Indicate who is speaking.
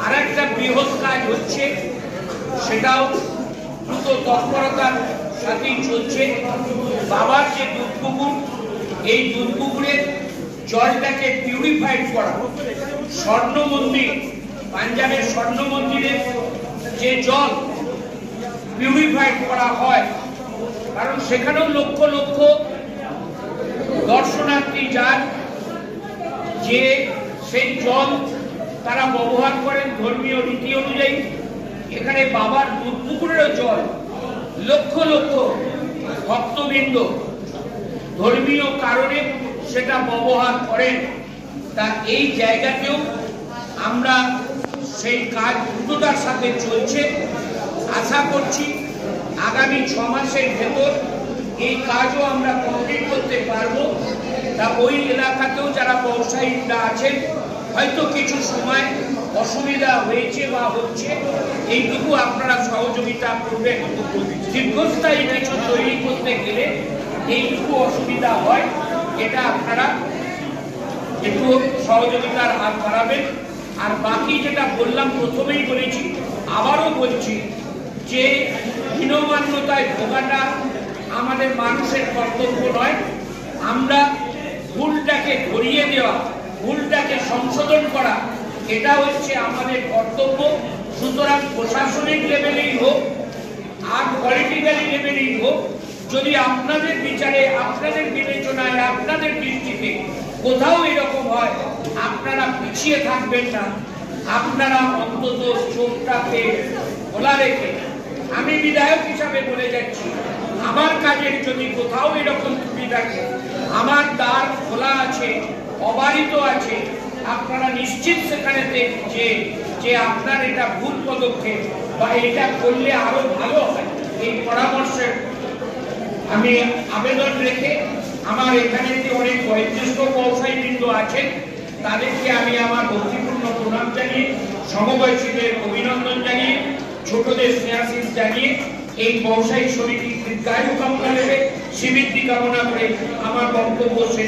Speaker 1: আরেকটা বৃহৎ কাজ হচ্ছে, সেটাও দ্রুত তৎপরতার সাথেই চলছে। বাবার যে দুধ পুকুর, এই দুধ পুকুরের জলটাকে পিউরিফাইড করা। স্বর্ণ মন্দির, পাঞ্জাবের স্বর্ণ মন্দিরের যে জল পিউরিফাইড করা হয়, কারণ সেখানেও লক্ষ লক্ষ দর্শনার্থী যান, যে সেই জল তারা ব্যবহার করেন ধর্মীয় রীতি অনুযায়ী। এখানে বাবার দুধ পুকুরেরও জল লক্ষ লক্ষ ভক্তবৃন্দ ধর্মীয় কারণে সেটা ব্যবহার করেন। তা এই জায়গাতেও আমরা সেই কাজ দ্রুততার সাথে চলছে। আশা করছি আগামী 6 মাসের ভেতর এই কাজও আমরা কমপ্লিট করতে পারবো। তা ওই এলাকাতেও যারা ব্যবসায়ীরা আছেন, হয়তো কিছু সময় অসুবিধা হয়েছে বা হচ্ছে, এইটুকু আপনারা সহযোগিতা করবেন। দীর্ঘস্থায়ী কিছু তৈরি করতে গেলে এইটুকু অসুবিধা হয়, এটা আপনারা একটু সহযোগিতার হাত বাড়াবেন। আর বাকি যেটা বললাম, প্রথমেই বলেছি, আবারও বলছি, যে হীনমান্যতায় ভোগাটা আমাদের মানুষের কর্তব্য নয়। আমরা ভুলটাকে ধরিয়ে দেওয়া, ভুলটাকে সংশোধন করা, এটা হচ্ছে আমাদের কর্তব্য। সুতরাং প্রশাসনিক লেভেলেই হোক আর পলিটিক্যাল লেভেলেই হোক, যদি আপনাদের বিচারে, আপনাদের বিবেচনায়, আপনাদের দৃষ্টিতে কোথাও এরকম হয়, আপনারা পিছিয়ে থাকবেন না। আপনারা অন্তত চোখটাকে খোলা রেখে, আমি বিধায়ক হিসাবে বলে যাচ্ছি, আমার কাজের যদি কোথাও এরকম ত্রুটি থাকে, আমার দ্বার খোলা আছে, অবারিত আছে। আপনারা নিশ্চিত সেখানে যে আপনার এটা ভুল পদক্ষেপ বা এটা করলে আরো ভালো হয়, এই পরামর্শের আমি আবেদন রেখে, আমার এখানে যে অনেক বয়োজ্যেষ্ঠ ব্যবসায়ীবৃন্দ আছেন, তাদেরকে আমি আমার ভক্তিপূর্ণ প্রণাম জানিয়ে, সমবয়সীদের অভিনন্দন জানিয়ে, ছোটদের স্নেহাশীষ জানিয়ে, এই ব্যবসায়ী সমিতির দীর্ঘায়ু কামনা করে, শ্রীবৃদ্ধি কামনা করে আমার বক্তব্য শেষ।